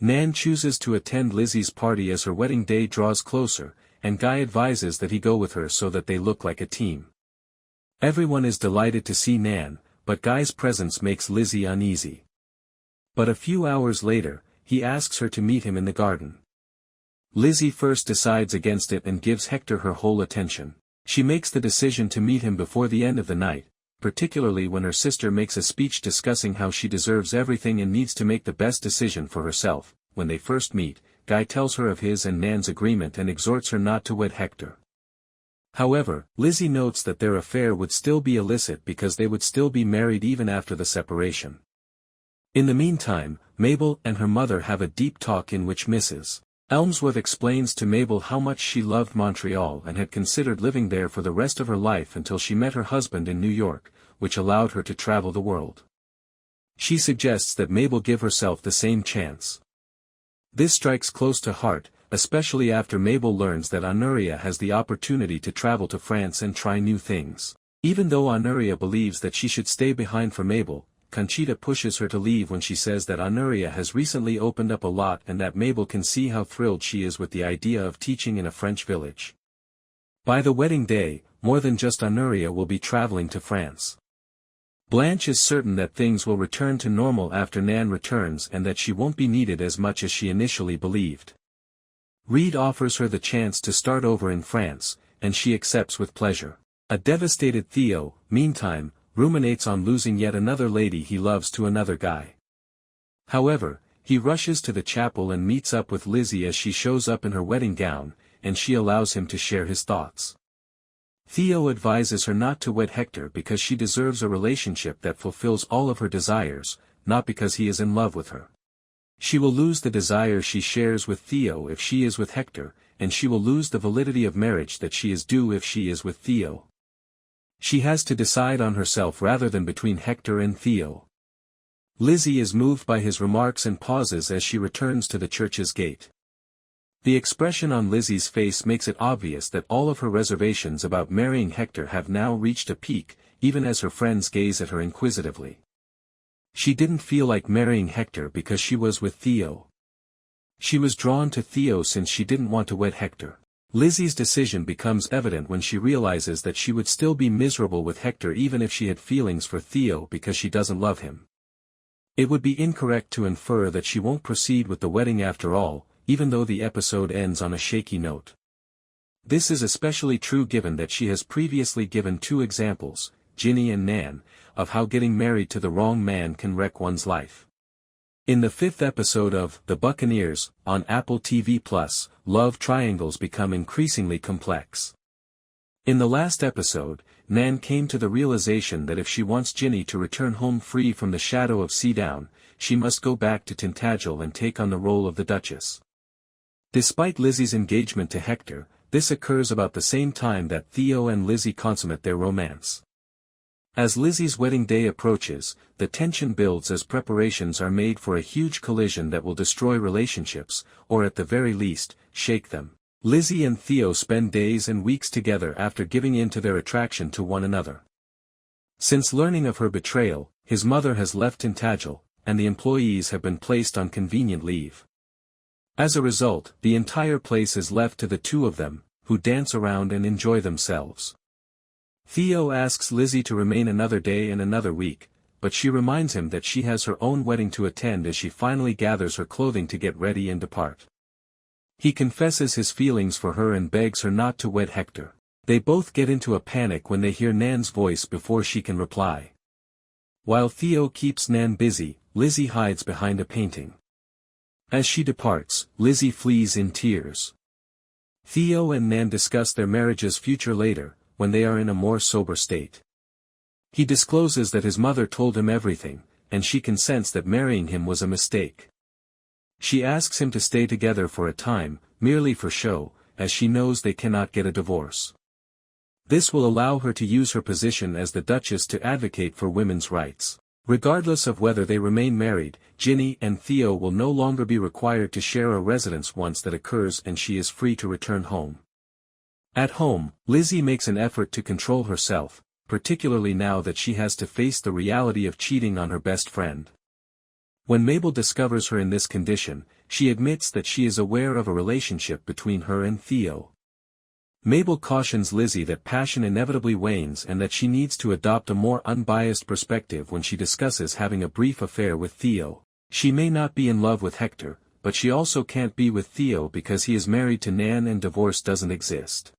Nan chooses to attend Lizzy's party as her wedding day draws closer, and Guy advises that he go with her so that they look like a team. Everyone is delighted to see Nan, but Guy's presence makes Lizzy uneasy. But a few hours later, he asks her to meet him in the garden. Lizzy first decides against it and gives Hector her whole attention. She makes the decision to meet him before the end of the night, particularly when her sister makes a speech discussing how she deserves everything and needs to make the best decision for herself. When they first meet, Guy tells her of his and Nan's agreement and exhorts her not to wed Hector. However, Lizzy notes that their affair would still be illicit because they would still be married even after the separation. In the meantime, Mabel and her mother have a deep talk in which Mrs. Elmsworth explains to Mabel how much she loved Montreal and had considered living there for the rest of her life until she met her husband in New York, which allowed her to travel the world. She suggests that Mabel give herself the same chance. This strikes close to heart, especially after Mabel learns that Honoria has the opportunity to travel to France and try new things. Even though Honoria believes that she should stay behind for Mabel, Conchita pushes her to leave when she says that Honoria has recently opened up a lot and that Mabel can see how thrilled she is with the idea of teaching in a French village. By the wedding day, more than just Honoria will be traveling to France. Blanche is certain that things will return to normal after Nan returns and that she won't be needed as much as she initially believed. Reed offers her the chance to start over in France, and she accepts with pleasure. A devastated Theo, meantime, ruminates on losing yet another lady he loves to another guy. However, he rushes to the chapel and meets up with Lizzy as she shows up in her wedding gown, and she allows him to share his thoughts. Theo advises her not to wed Hector because she deserves a relationship that fulfills all of her desires, not because he is in love with her. She will lose the desire she shares with Theo if she is with Hector, and she will lose the validity of marriage that she is due if she is with Theo. She has to decide on herself rather than between Hector and Theo. Lizzy is moved by his remarks and pauses as she returns to the church's gate. The expression on Lizzy's face makes it obvious that all of her reservations about marrying Hector have now reached a peak, even as her friends gaze at her inquisitively. She didn't feel like marrying Hector because she was with Theo. She was drawn to Theo since she didn't want to wed Hector. Lizzy's decision becomes evident when she realizes that she would still be miserable with Hector even if she had feelings for Theo because she doesn't love him. It would be incorrect to infer that she won't proceed with the wedding after all, even though the episode ends on a shaky note. This is especially true given that she has previously given two examples, Ginny and Nan, of how getting married to the wrong man can wreck one's life. In the 5th episode of The Buccaneers, on Apple TV+, love triangles become increasingly complex. In the last episode, Nan came to the realization that if she wants Ginny to return home free from the shadow of Seadown, she must go back to Tintagel and take on the role of the Duchess. Despite Lizzy's engagement to Hector, this occurs about the same time that Theo and Lizzy consummate their romance. As Lizzy's wedding day approaches, the tension builds as preparations are made for a huge collision that will destroy relationships, or at the very least, shake them. Lizzy and Theo spend days and weeks together after giving in to their attraction to one another. Since learning of her betrayal, his mother has left Tintagel, and the employees have been placed on convenient leave. As a result, the entire place is left to the two of them, who dance around and enjoy themselves. Theo asks Lizzy to remain another day and another week, but she reminds him that she has her own wedding to attend as she finally gathers her clothing to get ready and depart. He confesses his feelings for her and begs her not to wed Hector. They both get into a panic when they hear Nan's voice before she can reply. While Theo keeps Nan busy, Lizzy hides behind a painting. As she departs, Lizzy flees in tears. Theo and Nan discuss their marriage's future later, when they are in a more sober state. He discloses that his mother told him everything, and she can sense that marrying him was a mistake. She asks him to stay together for a time, merely for show, as she knows they cannot get a divorce. This will allow her to use her position as the Duchess to advocate for women's rights. Regardless of whether they remain married, Ginny and Theo will no longer be required to share a residence once that occurs and she is free to return home. At home, Lizzy makes an effort to control herself, particularly now that she has to face the reality of cheating on her best friend. When Mabel discovers her in this condition, she admits that she is aware of a relationship between her and Theo. Mabel cautions Lizzy that passion inevitably wanes and that she needs to adopt a more unbiased perspective when she discusses having a brief affair with Theo. She may not be in love with Hector, but she also can't be with Theo because he is married to Nan and divorce doesn't exist.